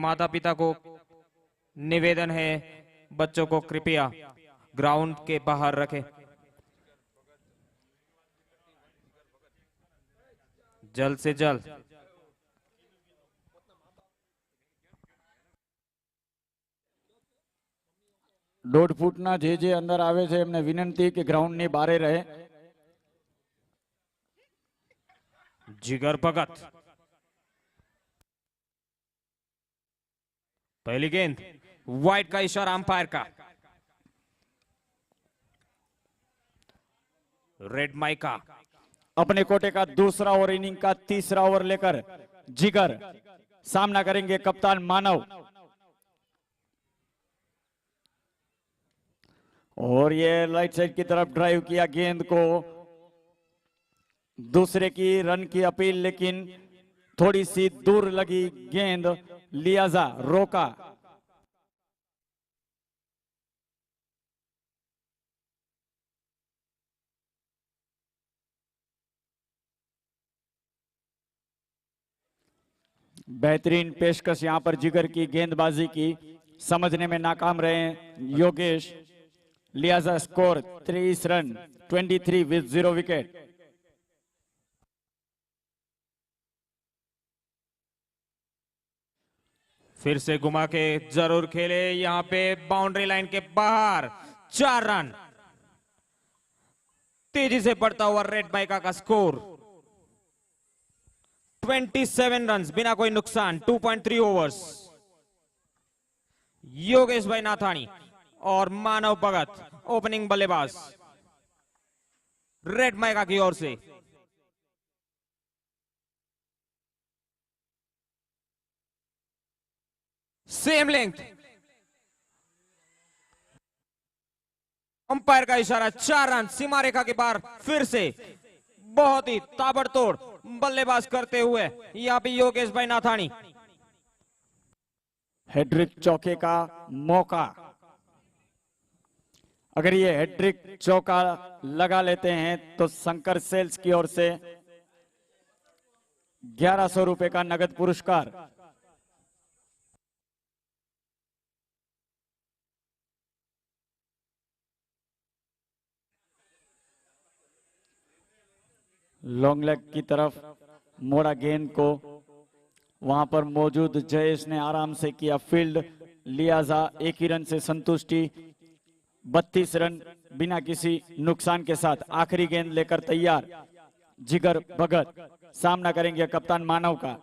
माता पिता को निवेदन है, बच्चों को कृपया ग्राउंड के बाहर रखें। जल्द से जल्द। દોઢ ફૂટના જે અંદર આવે છે એમને વિનંતી કે ગ્રાઉન્ડની બારે રહે। जिगर भगत, पहली गेंद, वाइड का इशारा अंपायर का। रेड माइका अपने कोटे का दूसरा ओवर इनिंग का तीसरा ओवर लेकर जिगर सामना करेंगे कप्तान मानव। और ये राइट साइड की तरफ ड्राइव किया गेंद को, दूसरे की रन की अपील, लेकिन थोड़ी सी दूर लगी गेंद, लिहाजा रोका। बेहतरीन पेशकश यहां पर जिगर की गेंदबाजी की, समझने में नाकाम रहे योगेश, लिहाजा स्कोर 30 रन 23 विद 0 विकेट। फिर से घुमा के जरूर खेले, यहां पे बाउंड्री लाइन के बाहर 4 रन। तेजी से बढ़ता हुआ रेड माइका का स्कोर 27 रन बिना कोई नुकसान, 2.3 ओवर्स। योगेश भाई नाथानी और मानव भगत ओपनिंग बल्लेबाज रेड माइका की ओर से। सेम लेंथ, अंपायर का इशारा, 4 रन सीमा रेखा के बाहर। फिर से बहुत ही ताबड़तोड़ बल्लेबाज करते हुए यहां पे योगेश भाई नाथानी। हैट्रिक चौके का मौका, अगर ये हैट्रिक चौका लगा लेते हैं तो शंकर सेल्स की ओर से 1100 रुपए का नगद पुरस्कार। लॉन्ग लेग की तरफ मोड़ा गेंद को, वहां पर मौजूद जयेश ने आराम से किया फील्ड, लिहाजा एक ही रन से संतुष्टि। 32 रन बिना किसी नुकसान के साथ आखिरी गेंद लेकर तैयार जिगर भगत सामना करेंगे कप्तान मानव का।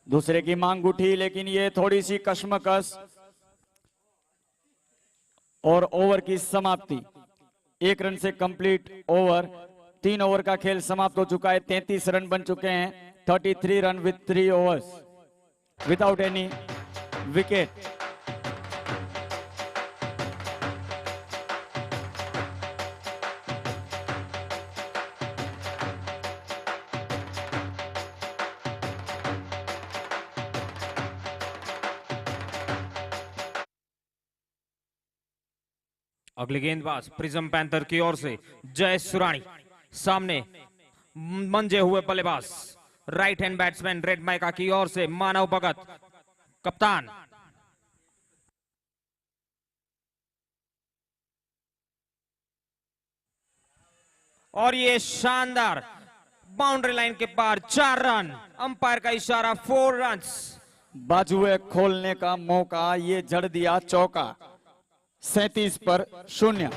दूसरे की मांग उठी, लेकिन ये थोड़ी सी कश्मकश और ओवर की समाप्ति। 1 रन से कंप्लीट ओवर, 3 ओवर का खेल समाप्त हो चुका है। 33 रन बन चुके हैं, 33 run with 3 overs without any wicket. अगली गेंदबाज प्रिज्म पैंथर की ओर से जय सुरानी, सामने मंजे हुए बल्लेबाज right hand batsman red mica की ओर से मानव भगत कप्तान। और ये शानदार बाउंड्री लाइन के पार 4 रन, अंपायर का इशारा 4 रन। बाजुए खोलने का मौका, ये जड़ दिया चौका। 37 पर 0।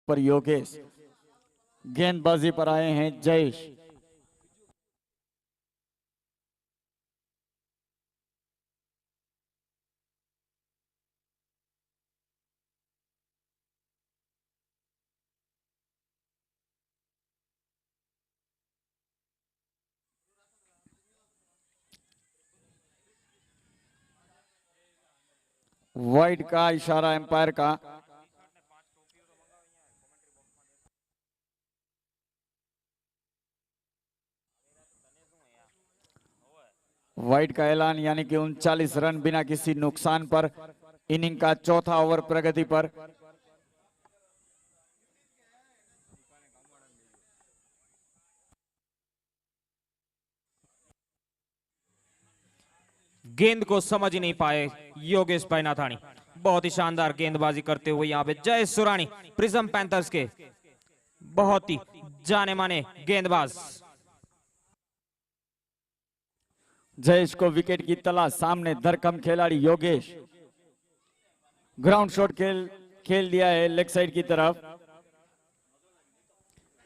पर योगेश, गेंदबाजी पर आए हैं जयेश। वाइड का इशारा एम्पायर का। वाइड का ऐलान, यानी कि 39 रन बिना किसी नुकसान पर। इनिंग का चौथा ओवर प्रगति पर। गेंद को समझ ही नहीं पाए योगेश भाई नाथानी। बहुत ही शानदार गेंदबाजी करते हुए यहाँ पे जयेश सुराणी, प्रिज्म पैंथर्स के बहुत ही जाने माने गेंदबाज। जयेश को विकेट की तलाश, सामने धरकम खिलाड़ी योगेश। ग्राउंड शॉट खेल दिया है लेग साइड की तरफ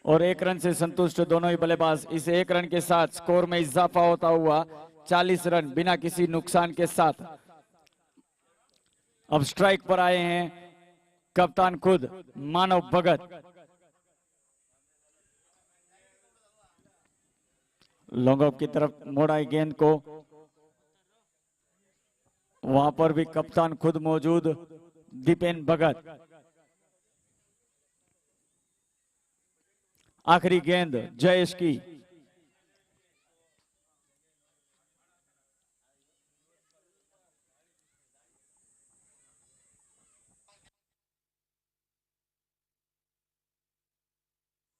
और 1 रन से संतुष्ट दोनों ही बल्लेबाज। इस 1 रन के साथ स्कोर में इजाफा होता हुआ 40 रन बिना किसी नुकसान के साथ अब स्ट्राइक पर आए हैं कप्तान खुद मानव भगत। लॉन्ग ऑफ की तरफ मोड़ा गेंद को, वहां पर भी कप्तान खुद मौजूद दीपेन भगत। आखिरी गेंद जयेश की।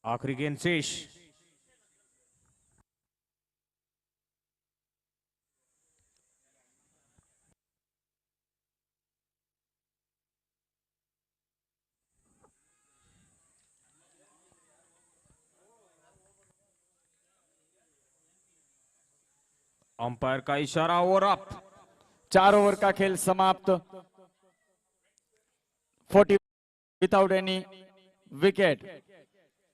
आखिरी गेंद शेष। अंपायर का इशारा और अप। 4 ओवर का खेल समाप्त। 40 विदाउट एनी विकेट।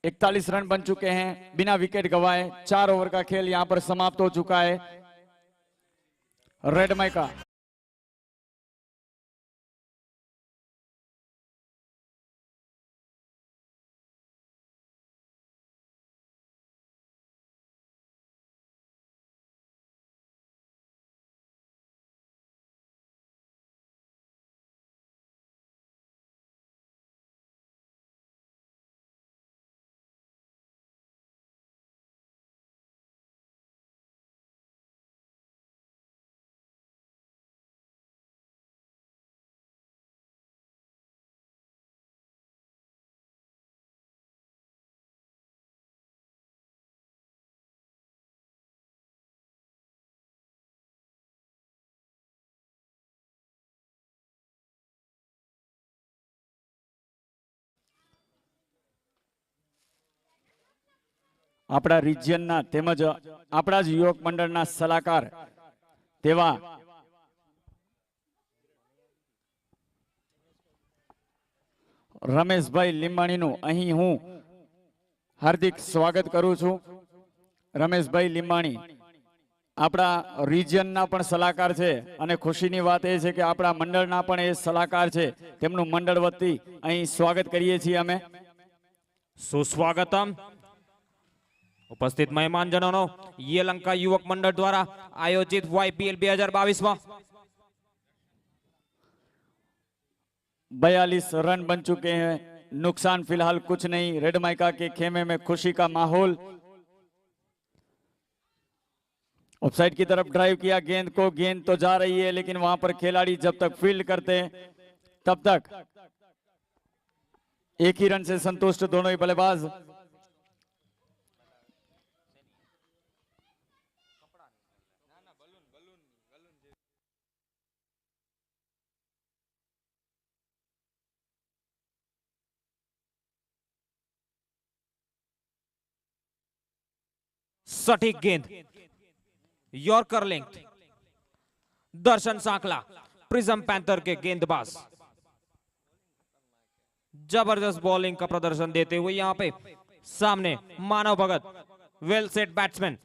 41 रन बन चुके हैं बिना विकेट गंवाए। 4 ओवर का खेल यहां पर समाप्त हो चुका है। रेड माइका આપણા રિજિયનના તેમજ આપણા જ યુવક મંડળના સલાહકાર તેવા રમેશભાઈ લીંબાણીનું અહીં હું હાર્દિક સ્વાગત કરું છું। રમેશભાઈ લીંબાણી આપણા રિજિયનના પણ સલાહકાર છે અને ખુશીની વાત એ છે કે આપણા મંડળના પણ એ સલાહકાર છે। તેમનું મંડળ વતી અહીં સ્વાગત કરીએ છીએ અમે। सुस्वागतम। उपस्थित मेहमानजनों, ये लंका युवक मंडल द्वारा आयोजित YPL 2022 में 42 रन बन चुके हैं। नुकसान फिलहाल कुछ नहीं। रेड माइका के खेमे में खुशी का माहौल। ऑफसाइड की तरफ ड्राइव किया गेंद को। गेंद तो जा रही है लेकिन वहां पर खिलाड़ी जब तक फील्ड करते हैं तब तक 1 ही रन से संतुष्ट दोनों ही बल्लेबाज। सटीक गेंद, यॉर्कर लेंथ। दर्शन सांकला, प्रिज्म पैंथर के गेंदबाज, जबरदस्त बॉलिंग का प्रदर्शन देते हुए यहां पे सामने Manav Bhagat, well set batsman.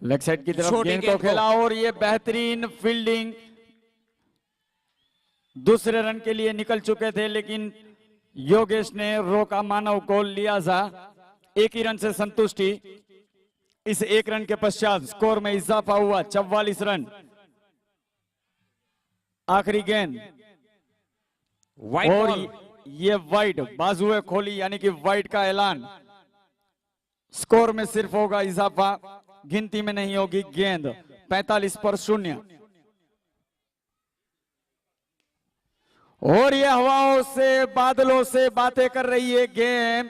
Leg side की तरफ गेंद को खेला और ये बेहतरीन फील्डिंग। दूसरे रन के लिए निकल चुके थे लेकिन योगेश ने रोका मानव को। लिहाजा 1 ही रन से संतुष्टि। इस 1 रन के पश्चात स्कोर में इजाफा हुआ 44 रन आखिरी गेंद वाइड और बॉल। ये वाइड, बाजुएं खोली यानी कि वाइड का ऐलान। स्कोर में सिर्फ होगा इजाफा, गिनती में नहीं होगी गेंद। 45 पर 0। और ये हवाओं से बादलों से बातें कर रही है गेम।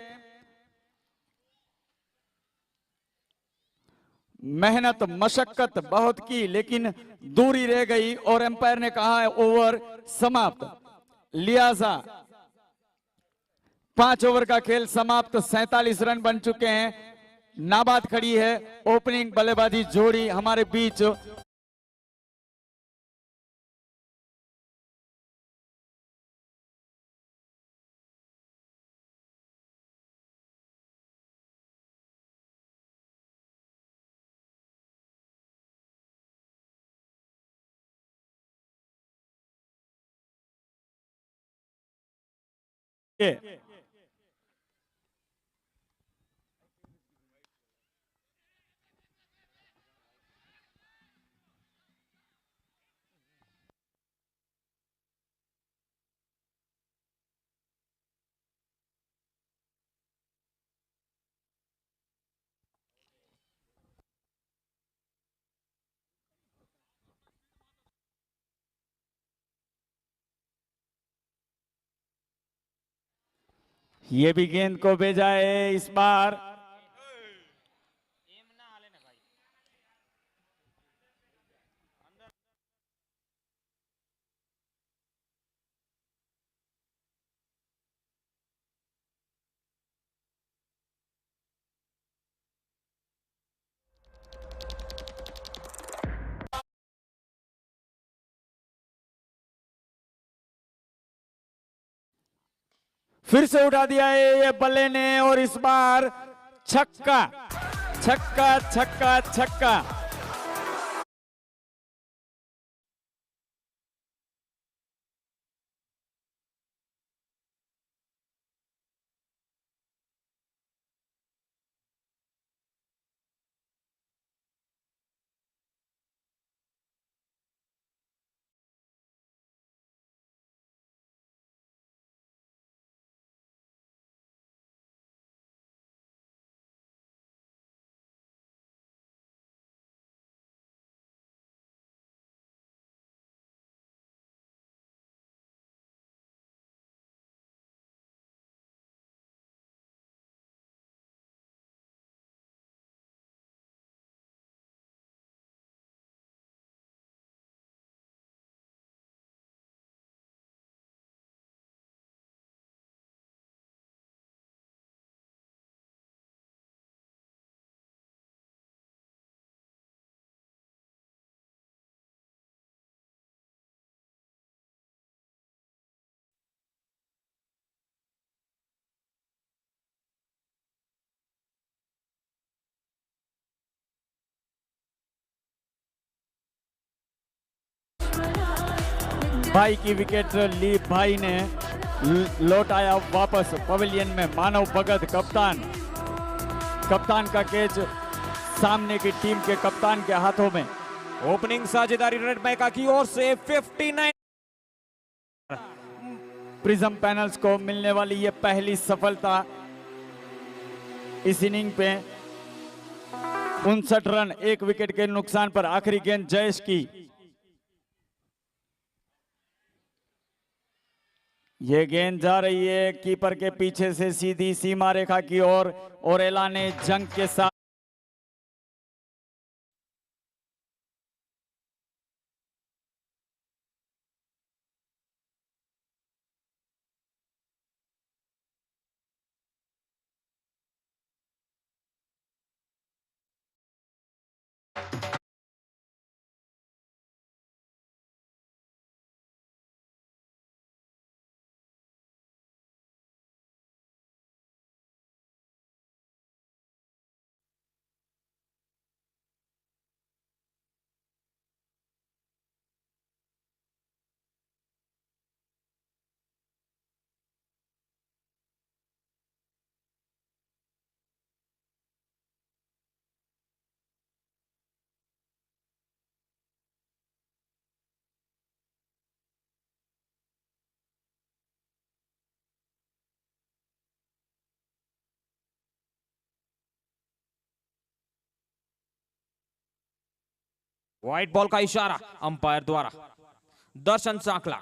मेहनत मशक्कत बहुत की लेकिन दूरी रह गई और एम्पायर ने कहा है ओवर समाप्त। लिहाजा 5 ओवर का खेल समाप्त। 47 रन बन चुके हैं। नाबाद खड़ी है ओपनिंग बल्लेबाजी जोड़ी हमारे बीच। ये भी गेंद को भेजा है इस बार। फिर से उठा दिया है ये बल्ले ने और इस बार छक्का छक्का छक्का छक्का। भाई की विकेट ली भाई ने लौटाया वापस पवेलियन में। मानव भगत कप्तान का कैच सामने की टीम के कप्तान के हाथों में। ओपनिंग साझेदारी रेड मैका की ओर से 59। प्रिज्म पैनल्स को मिलने वाली ये पहली सफलता इस इनिंग पे। 59 रन 1 विकेट के नुकसान पर। आखिरी गेंद जयेश की। ये गेंद जा रही है कीपर के पीछे से सीधी सीमा रेखा की ओर और ऐलाने जंग के साथ व्हाइट बॉल का इशारा अंपायर द्वारा। दर्शन सांकला,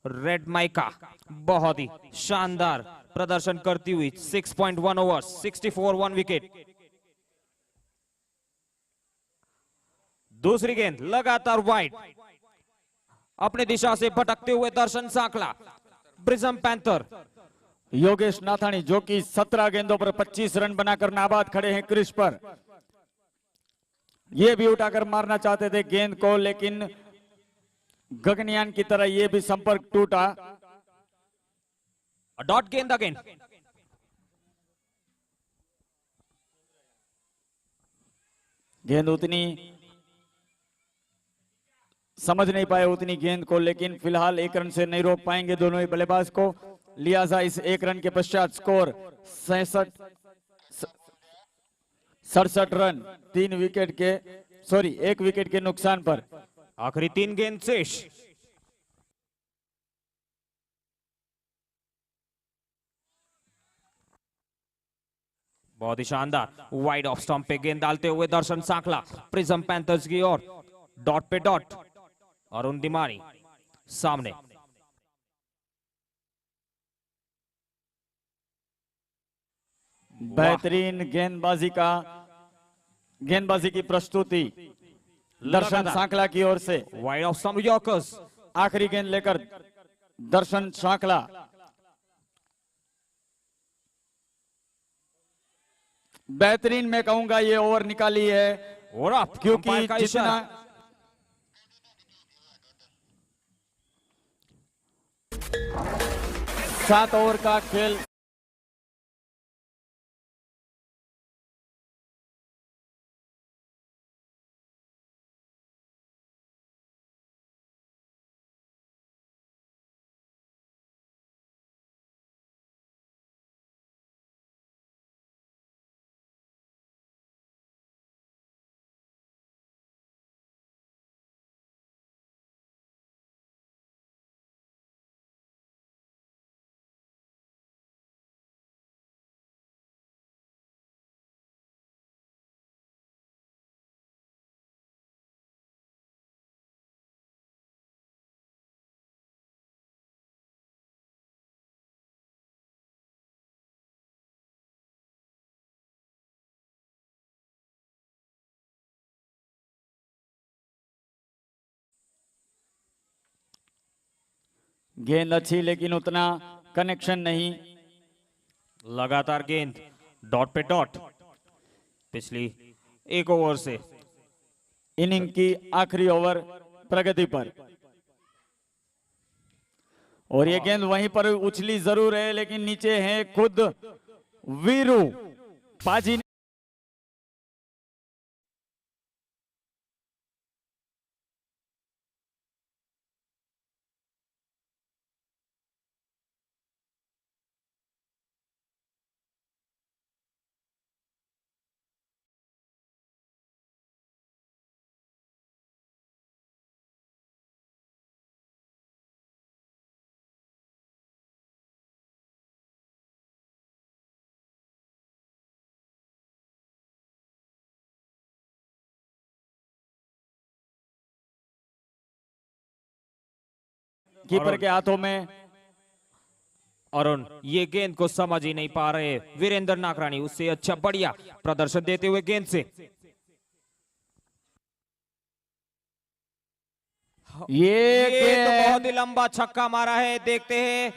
रेड माइका बहुत ही शानदार प्रदर्शन करती हुई 6.1 ओवर्स 64 1 विकेट। दूसरी गेंद लगातार वाइड, अपनी दिशा से भटकते हुए दर्शन सांकला। प्रिज्म पैंथर योगेश नाथानी जो कि 17 गेंदों पर 25 रन बनाकर नाबाद खड़े हैं क्रीज पर। ये भी उठाकर मारना चाहते थे गेंद को, लेकिन गगनयान की तरह ये भी संपर्क टूटा। डॉट गेंद अगेन। गेंद उतनी समझ नहीं पाए उतनी गेंद को, लेकिन फिलहाल 1 रन से नहीं रोक पाएंगे दोनों ही बल्लेबाज को। लिहाजा इस 1 रन के पश्चात स्कोर 67 रन 1 विकेट के नुकसान पर। आखिरी 3 गेंद शेष। बहुत ही शानदार वाइड ऑफ स्टंप पे गेंद डालते हुए दर्शन सांकला प्रिज्म पैंथर्स की ओर। डॉट पे डॉट, अरुण दिमानी सामने। बेहतरीन गेंदबाजी की प्रस्तुति दर्शन सांकला की ओर से। Wide off stump yorkers. आखिरी गेंद लेकर दर्शन सांकला। बेहतरीन मैं कहूंगा ये ओवर निकाली है, और आप क्योंकि जितना 7 ओवर का खेल गेंद अच्छी, लेकिन उतना कनेक्शन नहीं। लगातार गेंद डॉट पे डॉट। पिछली 1 ओवर से इनिंग की आखिरी ओवर प्रगति पर, और ये गेंद वहीं पर उछली जरूर है, लेकिन नीचे है खुद वीरू पाजी। कीपर के हाथों में। अरुण ये गेंद को समझ ही नहीं पा रहे वीरेंद्र नागरानी, उससे अच्छा बढ़िया प्रदर्शन देते हुए गेंद से। ये तो बहुत ही लंबा छक्का मारा है, देखते हैं,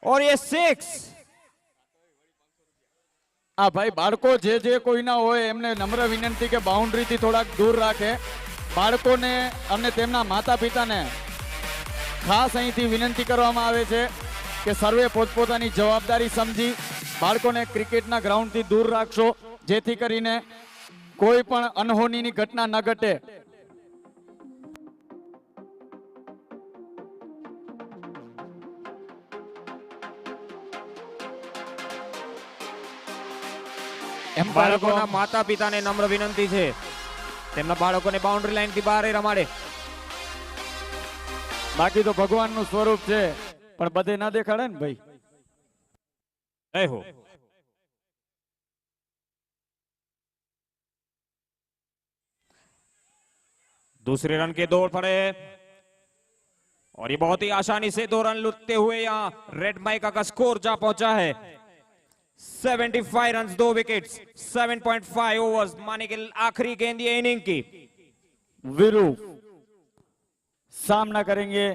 और ये 6। आ भाई बाळको जे कोई ना होय एमने नम्र विनंती के बाउंड्री थी थोड़ा दूर राखे। बाळकोने अमने तेमना माता पिताने खास અહીંથી વિનંતી કરવામાં આવે છે કે સર્વે પોતપોતાની જવાબદારી સમજી બાળકોને ક્રિકેટના ગ્રાઉન્ડથી દૂર રાખશો, જેથી કરીને કોઈ પણ અનહોનીની ઘટના ન ઘટે। બાળકોના માતા પિતાને નમ્ર વિનંતી છે તેમના બાળકોને બાઉન્ડ્રી લાઈન થી બહાર રમાડે। બાકી તો ભગવાનનું સ્વરૂપ છે, પણ બધે ના દેખાડે ને ભાઈ। જય હો। दूसरे रन के दौड़ पड़े और ये बहुत ही आसानी से 2 रन लुटते हुए यहां रेड माइका का स्कोर जा पहुंचा है 75 रन 2 विकेट्स 7.5 ओवर्स माने कि आखिरी गेंद ये इनिंग की। वीरू सामना करेंगे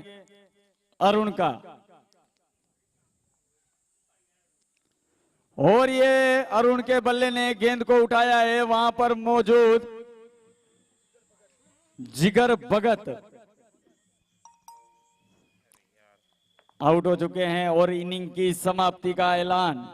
अरुण का और ये अरुण के बल्ले ने गेंद को उठाया है, वहां पर मौजूद जिगर भगत आउट हो चुके हैं और इनिंग की समाप्ति का ऐलान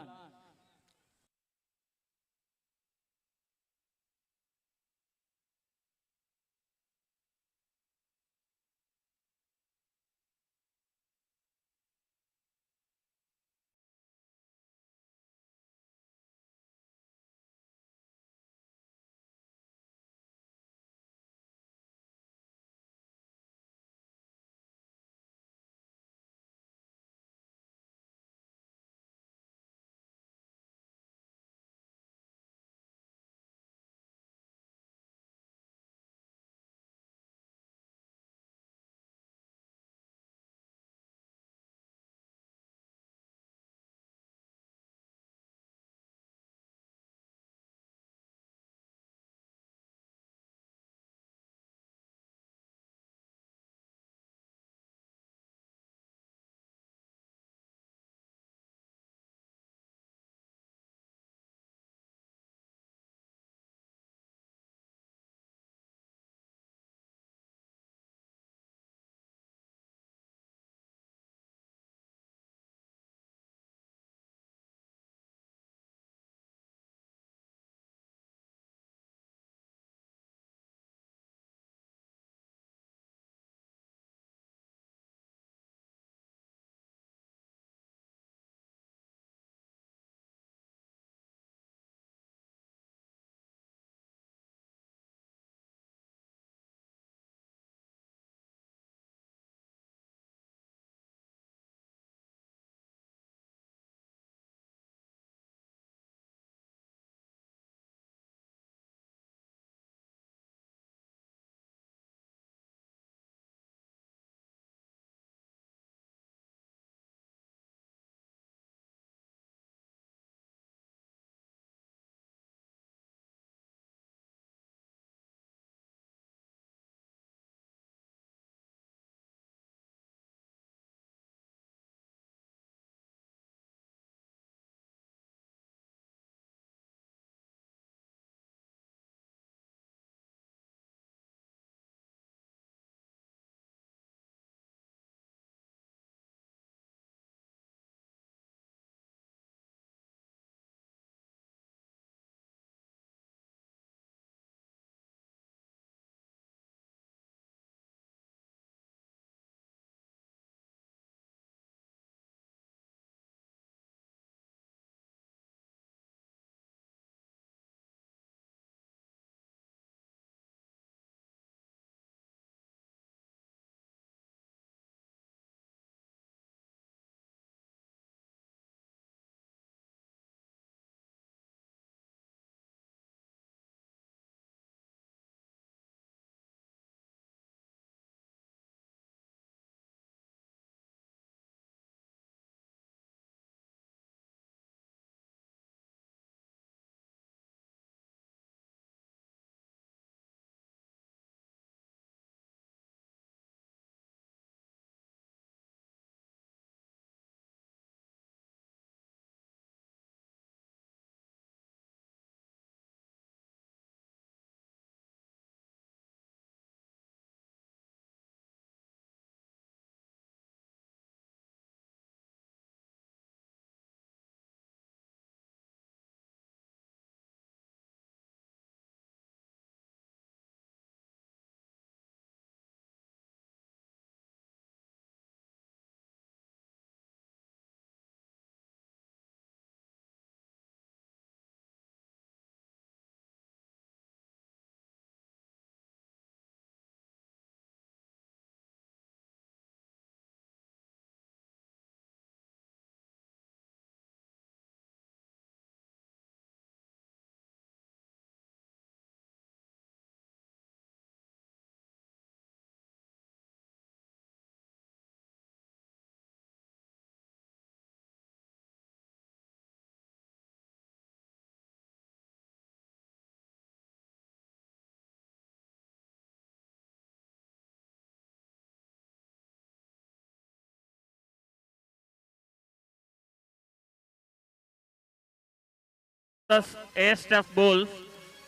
ए स्टफ बुल्स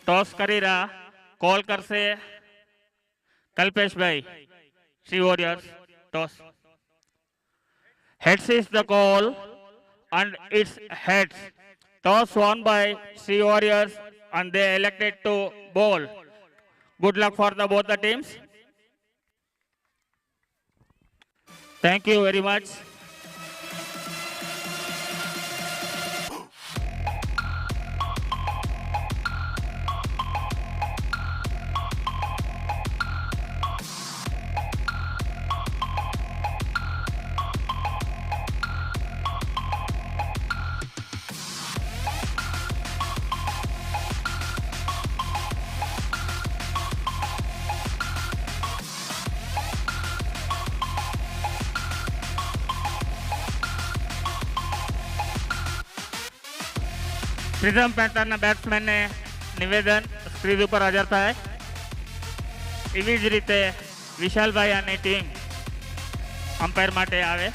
टॉस करीरा कॉल कर से कल्पेश भाई Shri warriors toss heads is the call and it's heads toss won by Sea Warriors and they elected to bowl. Good luck for the both the teams. Thank you very much. Prism પેન્ટરના બેટ્સમેનને નિવેદન screen ઉપર હાજર થાય. એવી જ રીતે વિશાલભાઈ અને ટીમ અમ્પાયર માટે આવે.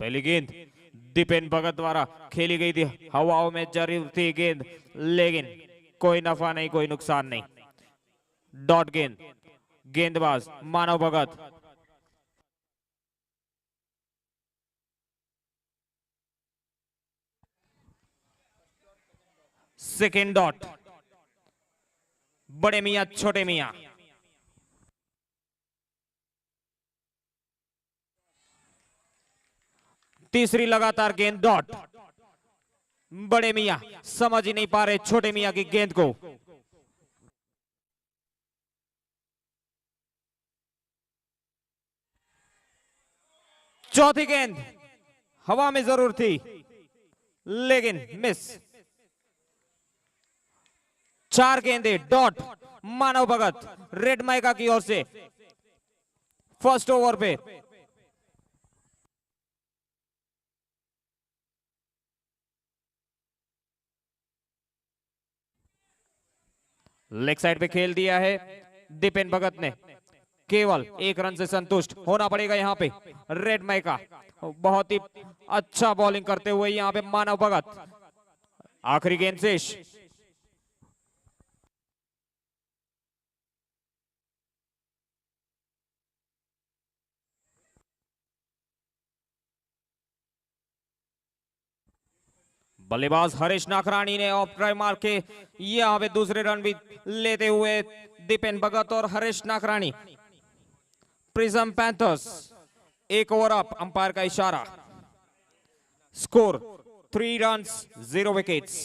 पहली गेंद दीपेन भगत द्वारा खेली गई थी. हवाओं में जरूर थी गेंद, लेकिन कोई नफा नहीं, कोई नुकसान नहीं. डॉट गेंद. गेंदबाज मानव भगत. Second dot. बड़े मियां छोटे मियां. तीसरी लगातार गेंद डॉट. बड़े मियां समझ ही नहीं पा रहे छोटे मियां की गेंद को. चौथी गेंद हवा में जरूर थी, लेकिन मिस. चार गेंदे डॉट. मानव भगत रेड माइका की ओर से फर्स्ट ओवर पे. लेग साइड पे खेल दिया है दीपेन भगत ने. केवल एक रन से संतुष्ट होना पड़ेगा यहां पे रेड माइका. बहुत ही अच्छा बॉलिंग करते हुए यहां पे मानव भगत. आखिरी गेंद शेष. बल्लेबाज हरीश नाकरानी ने ऑफ ड्राइव मार के यहां पे दूसरे रन भी लेते हुए दीपेन भगत और Harish Nakrani. Prism Panthers 1 over up. Umpire का इशारा. Score 3 runs 0 wickets.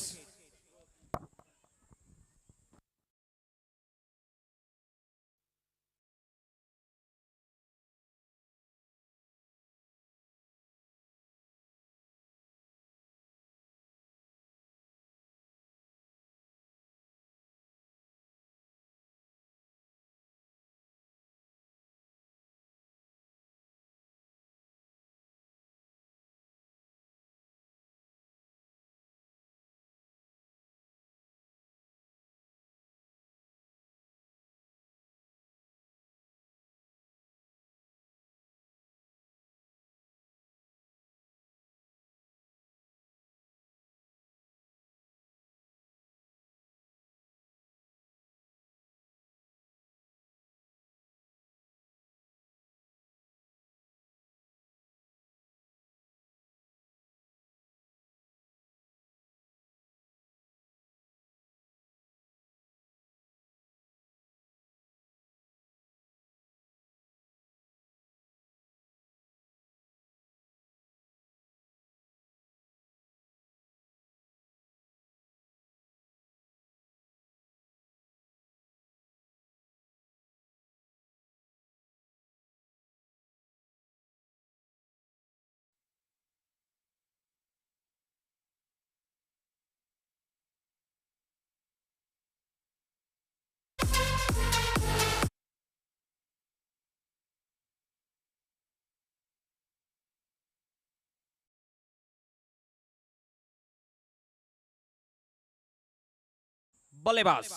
बल्लेबाज।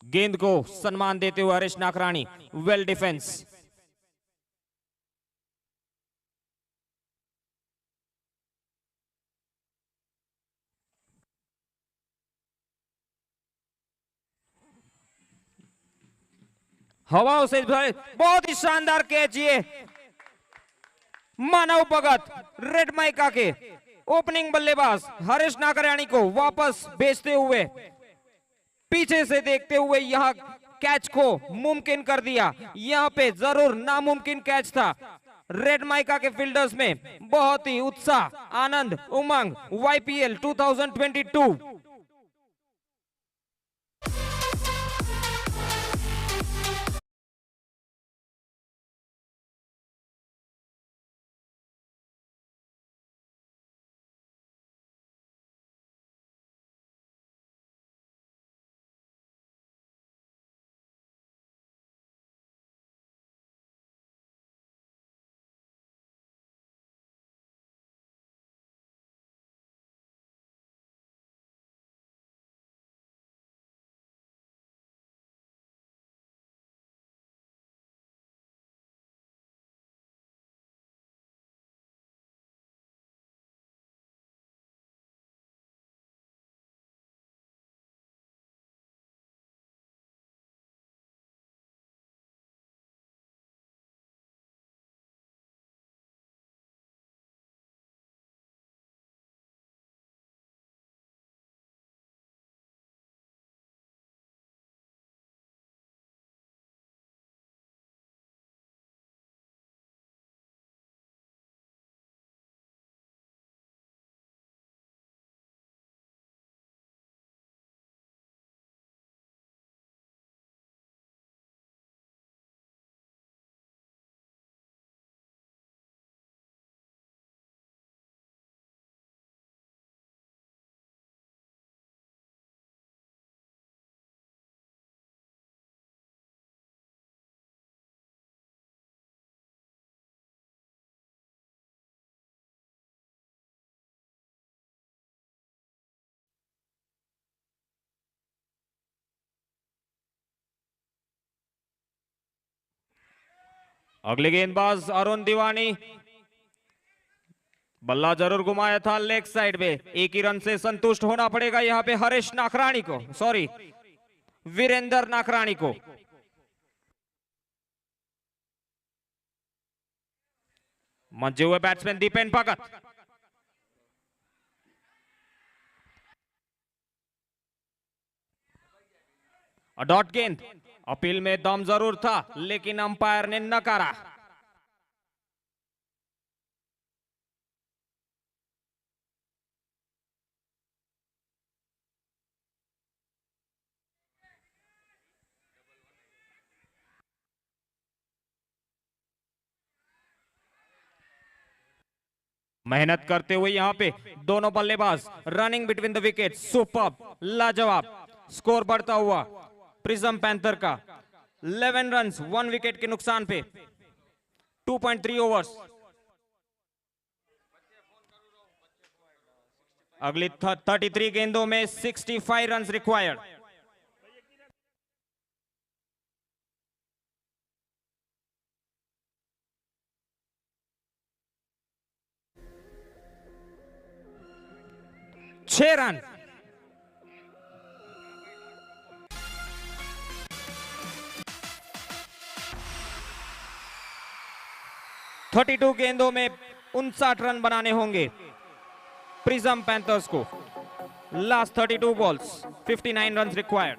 गेंद को सम्मान देते हुए हरीश नाकराणी, वेल डिफेंस। हवाओं से बहुत ही शानदार कैच ये मानव भगत रेड माइका के ओपनिंग बल्लेबाज हरीश नाकराणी को वापस भेजते हुए पीछे से देखते हुए यहां कैच को मुमकिन कर दिया। यहां पे जरूर नामुमकिन कैच था। रेड माइका के फील्डर्स में बहुत ही उत्साह, आनंद, उमंग। वाईपीएल 2022। अगले गेंदबाज अरुण दीवानी, बल्ला जरूर घुमाया था लेग साइड में। एक ही रन से संतुष्ट होना पड़ेगा यहां पे हरीश नाकराणी को, सॉरी वीरेंद्र नाकराणी को। मंचे हुए बैट्समैन दीपेन भगत। डॉट गेंद, अपील में दम जरूर था लेकिन अंपायर ने नकारा। मेहनत करते हुए यहां पे दोनों बल्लेबाज running between the wicket, super, लाजवाब। स्कोर बढ़ता हुआ प्रिज्म पैंथर का 11 रन्स 1 विकेट के नुकसान पे 2.3 ओवर्स। अगली 33 गेंदों में 65 रन्स रिक्वायर्ड। छह रन। थर्टी 32 गेंदों में 59 रन बनाने होंगे प्रिज्म पैंथर्स को। Last 32 balls 59 run required.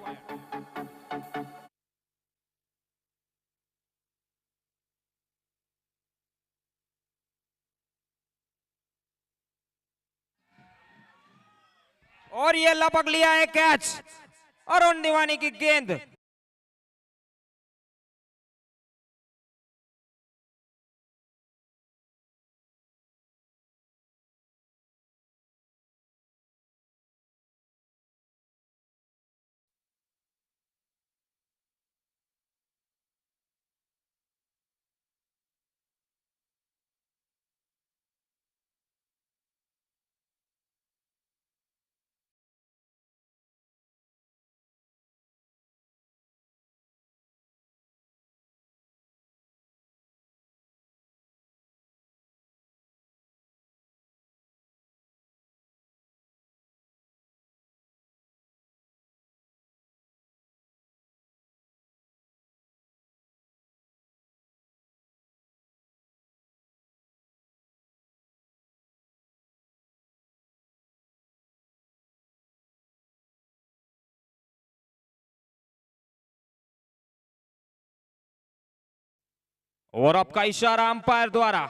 और ये लपक लिया है कैच। अरुण दीवानी की गेंद और आपका इशारा अंपायर द्वारा।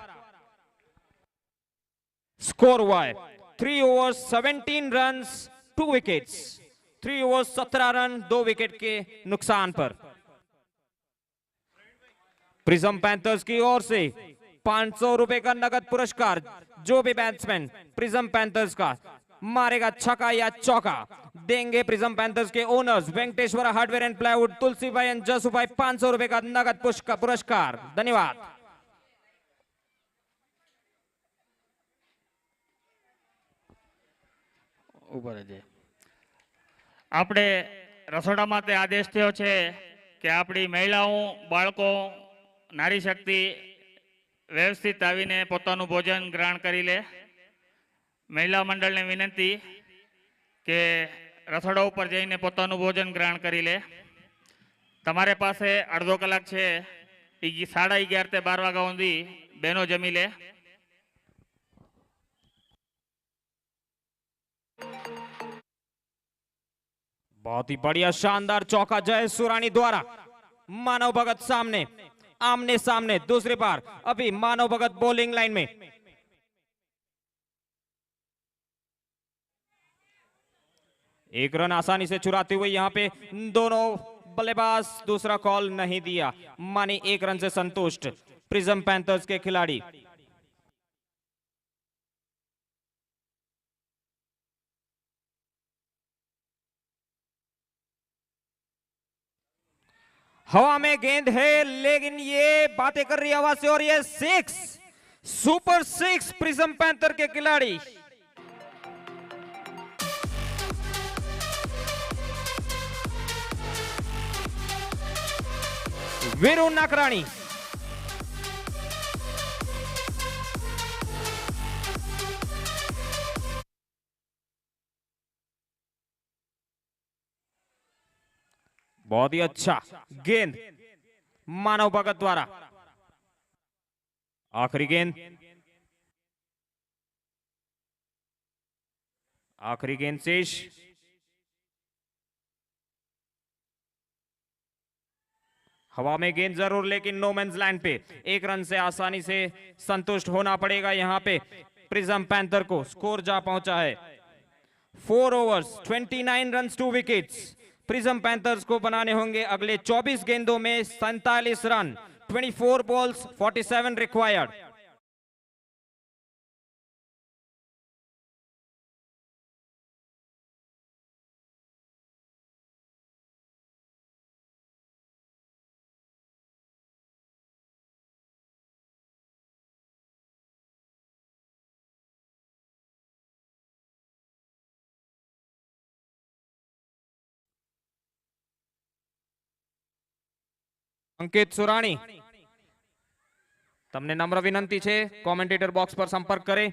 स्कोर हुआ है 3 over 17 run 2 wickets. 3 over 17 run 2 wicket के नुकसान पर। प्रिज्म पैंथर्स की ओर से 500 रुपए का नगद पुरस्कार। जो भी बैट्समैन प्रिज्म पैंथर्स का मारेगा छक्का या चौका, देंगे प्रिज्म पैंथर्स के owners Venkateshwar hardware and plywood, Tulsi Bhai and जसू भाई 500 रुपए का नगद पुरस्कार। धन्यवाद। ઉભો રહેજે. આપણે રસોડામાં તે આદેશ થયો છે કે આપણી મહિલાઓ, બાળકો, નારી શક્તિ વ્યવસ્થિત આવીને પોતાનું ભોજન ગ્રહણ કરી લે. મહિલા મંડળને વિનંતી કે રસોડા ઉપર જઈને પોતાનું ભોજન ગ્રહણ કરી લે. તમારે પાસે અડધો કલાક છે, 11:30 થી 12 વાગ્યા સુધી બહેનો જમી લે. बहुत ही बढ़िया शानदार चौका जय सुरानी द्वारा। मानव भगत सामने आमने सामने दूसरी बार। अभी मानव भगत बॉलिंग लाइन में। एक रन आसानी से चुराते हुए यहां पे दोनों बल्लेबाज, दूसरा कॉल नहीं दिया, मानी 1 रन से संतुष्ट प्रिज्म पैंथर्स के खिलाड़ी। हवा में गेंद है लेकिन ये बातें कर रही है हवा से, और ये 6 सुपर 6 प्रिज्म पैंथर के खिलाड़ी। वीरू नाकराणी बहुत ही अच्छा गेंद मानव भगत द्वारा। आखिरी गेंद, आखिरी गेंद शेष। हवा में गेंद जरूर लेकिन नो मैंस लैंड पे। 1 रन से आसानी से संतुष्ट होना पड़ेगा यहां पे प्रिज्म पैंथर को। स्कोर जा पहुंचा है 4 overs 29 run 2 wickets. Prism Panthers को बनाने होंगे अगले 24 गेंदों में 47 run. 24 balls 47 required. Ankit Surani, તમને નમ્ર વિનંતી છે કોમેન્ટેટર બોક્સ પર સંપર્ક કરે।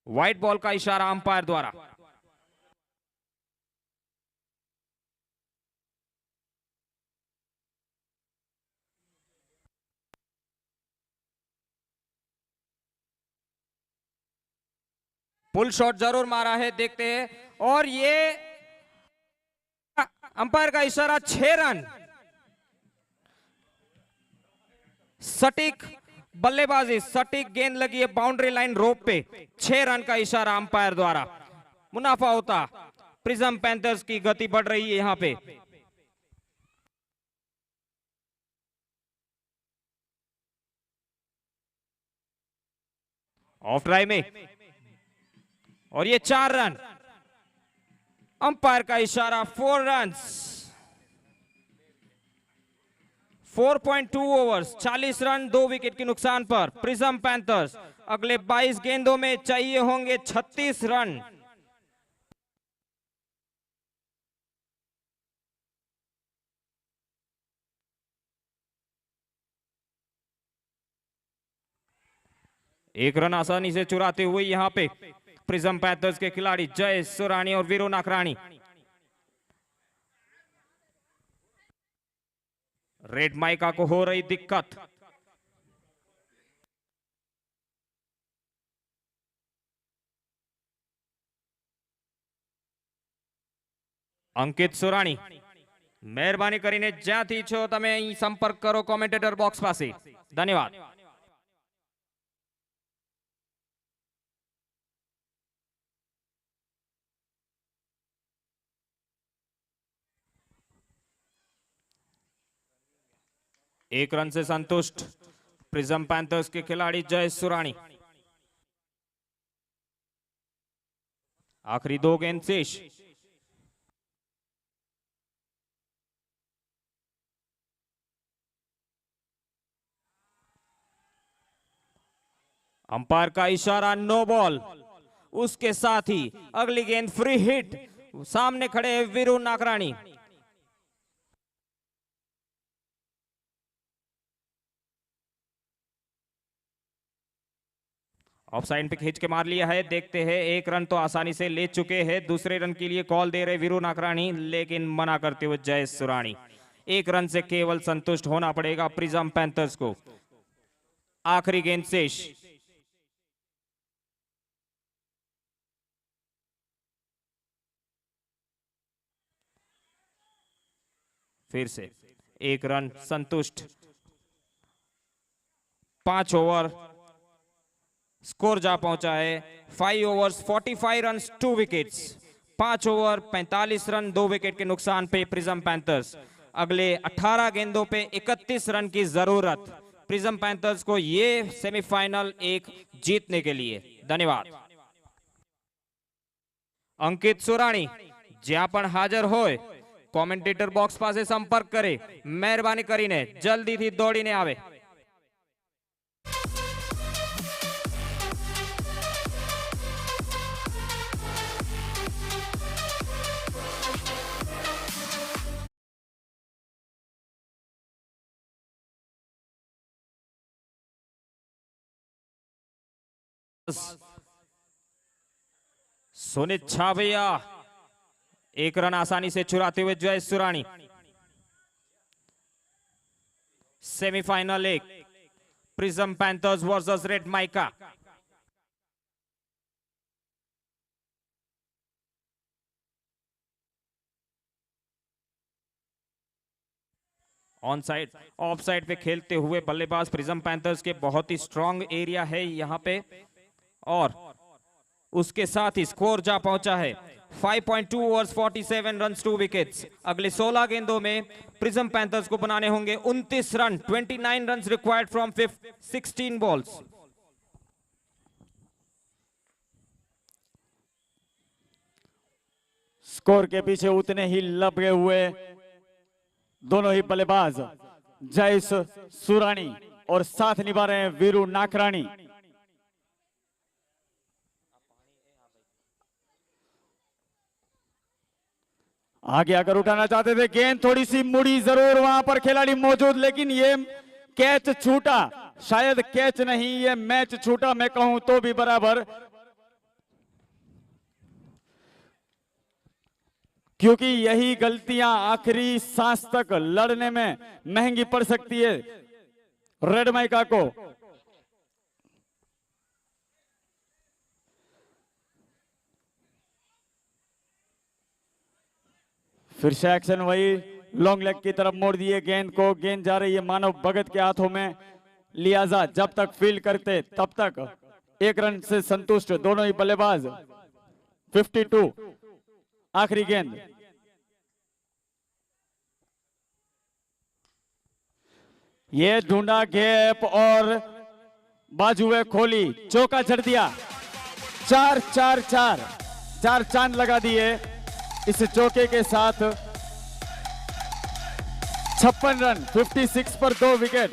व्हाइट बॉल का इशारा अंपायर द्वारा। पुल शॉट जरूर मारा है, देखते हैं। और ये अंपायर का इशारा 6 रन। सटीक बल्लेबाजी, सटीक गेंद लगी है बाउंड्री लाइन रोप पे। 6 रन का इशारा अंपायर द्वारा। मुनाफा होता, प्रिज्म पैंथर्स की गति बढ़ रही है यहां पे। ऑफ ड्राइव में और ये 4 रन। अंपायर का इशारा 4 रन्स। 4.2 ओवर्स 40 रन 2 विकेट के नुकसान पर प्रिज्म पैंथर्स अगले 22 गेंदों में चाहिए होंगे 36 रन। एक रन आसानी से चुराते हुए यहां पे प्रिज्म पैंथर्स के खिलाड़ी जय सुरानी और वीरू नाकराणी। रेड माइका को हो रही दिक्कत। અંકિત સુરાણી, મહેરબાની કરીને જ્યાંથી છો તમે અહીં સંપર્ક કરો કોમેન્ટેટર બોક્સ પાસે. ધન્યવાદ. एक रन से संतुष्ट प्रिज्म पैंथर्स के खिलाड़ी जय सुराणी. आखिरी 2 गेंद शेष. अंपायर का इशारा नो बॉल. उसके साथ ही अगली गेंद फ्री हिट. सामने खड़े वीरू नाकराणी. ऑफ साइड पे खींच के मार लिया है. देखते हैं, 1 रन तो आसानी से ले चुके हैं. दूसरे रन के लिए कॉल दे रहे वीरू नाकराणी, लेकिन मना करते हुए जय सुराणी. 1 रन से केवल संतुष्ट होना पड़ेगा प्रिज्म पैंथर्स को. आखिरी गेंद शेष. फिर से 1 रन संतुष्ट. 5 ओवर स्कोर जा पहुंचा है. 5 overs 45 run 2 wickets. 5 over 45 run 2 wicket के नुकसान पे प्रिज्म पैंथर्स. अगले 18 गेंदों पे 31 रन की जरूरत प्रिज्म पैंथर्स को ये सेमीफाइनल एक जीतने के लिए. धन्यवाद. अंकित सुराणी જ્યાં પણ હાજર હોય કોમેન્ટેટર બોક્સ પાસે સંપર્ક કરે. મહેરબાની કરીને જલ્દીથી દોડીને આવે. सुनित छावैया 1 रन आसानी से चुराते हुए Jay Surani. Semifinal 1 Prism Panthers versus Red Mica. On side off side पे खेलते हुए बल्लेबाज प्रिज्म पैंथर्स के बहुत ही स्ट्रांग एरिया है यहां पे. और उसके साथ ही स्कोर जा पहुंचा है 5.2 ओवर्स 47 रन 2 विकेट्स. अगले 16 गेंदों में प्रिज्म पैंथर्स को बनाने होंगे 29 run. 29 run required from 16 balls. Score के पीछे उतने ही लपके हुए दोनों ही बल्लेबाज जय सुराणी और साथ निभा रहे हैं वीरू नाकराणी. आगे अगर उठाना चाहते थे गेंद थोड़ी सी मुड़ी जरूर वहां पर खिलाड़ी मौजूद, लेकिन ये कैच छूटा. शायद कैच नहीं, ये मैच छूटा मैं कहूं तो भी बराबर, क्योंकि यही गलतियां आखिरी सांस तक लड़ने में महंगी पड़ सकती है रेड माइका को. फिर से एक्शन वही, लॉन्ग लेग की तरफ मोड़ दिए गेंद को. गेंद जा रही है मानव भगत के हाथों में. लिहाजा जब तक फील्ड करते तब तक 1 रन से संतुष्ट दोनों ही बल्लेबाज. 52 आखिरी गेंद. ये ढूंढा गैप और बाजुए खोली, चौका जड़ दिया. 4 चांद लगा दिए इस चौके के साथ. 56 रन 56 पर 2 विकेट.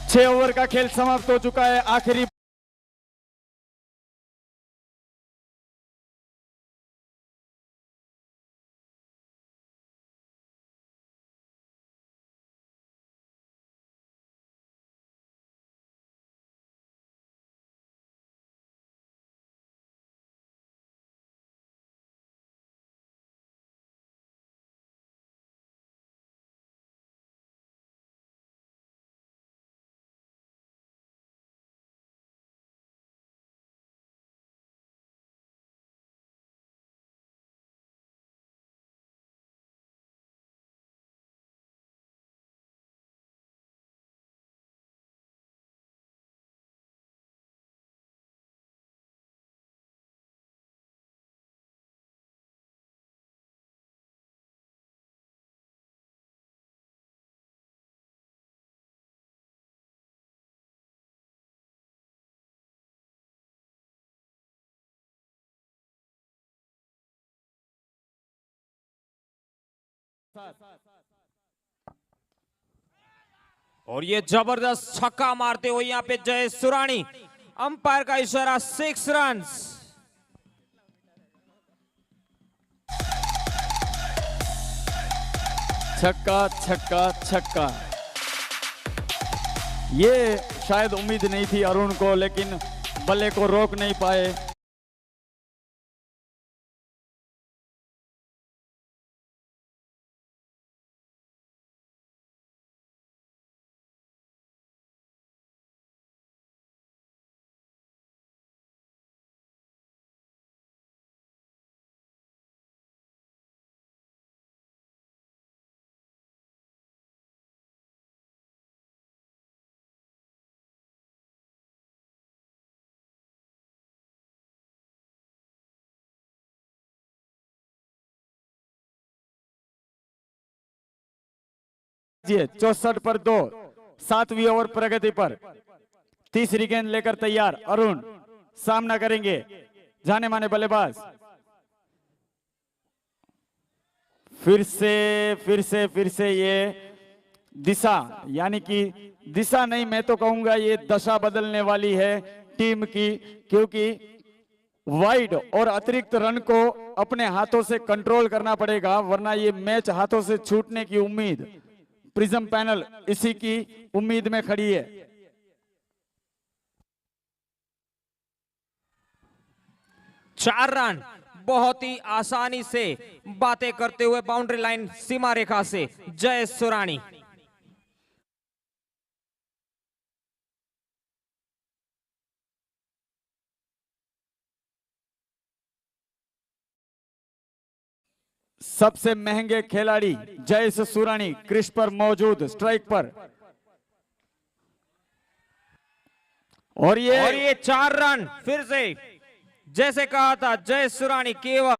6 ओवर का खेल समाप्त हो चुका है. आखिरी और ये जबरदस्त छक्का मारते हुए यहाँ पे जय सुरानी, अंपायर का इशारा 6 रन। छक्का छक्का छक्का। ये शायद उम्मीद नहीं थी अरुण को, लेकिन बल्ले को रोक नहीं पाए। जी 64 पर 2, 7वीं ओवर प्रगति पर। तीसरी गेंद लेकर तैयार अरुण, सामना करेंगे जाने माने बल्लेबाज। फिर से ये दिशा, यानी कि दिशा नहीं, मैं तो कहूंगा ये दशा बदलने वाली है टीम की, क्योंकि वाइड और अतिरिक्त रन को अपने हाथों से कंट्रोल करना पड़ेगा, वरना ये मैच हाथों से छूटने की उम्मीद, प्रिज्म पैनल इसी की उम्मीद में खड़ी है। 4 रन बहुत ही आसानी से बातें करते हुए बाउंड्री लाइन सीमा रेखा से जय सुरानी। सबसे महंगे खिलाड़ी जय सुरानी क्रीज पर मौजूद, स्ट्राइक पर। और ये 4 रन फिर से, जैसे कहा था जय सुरानी केवल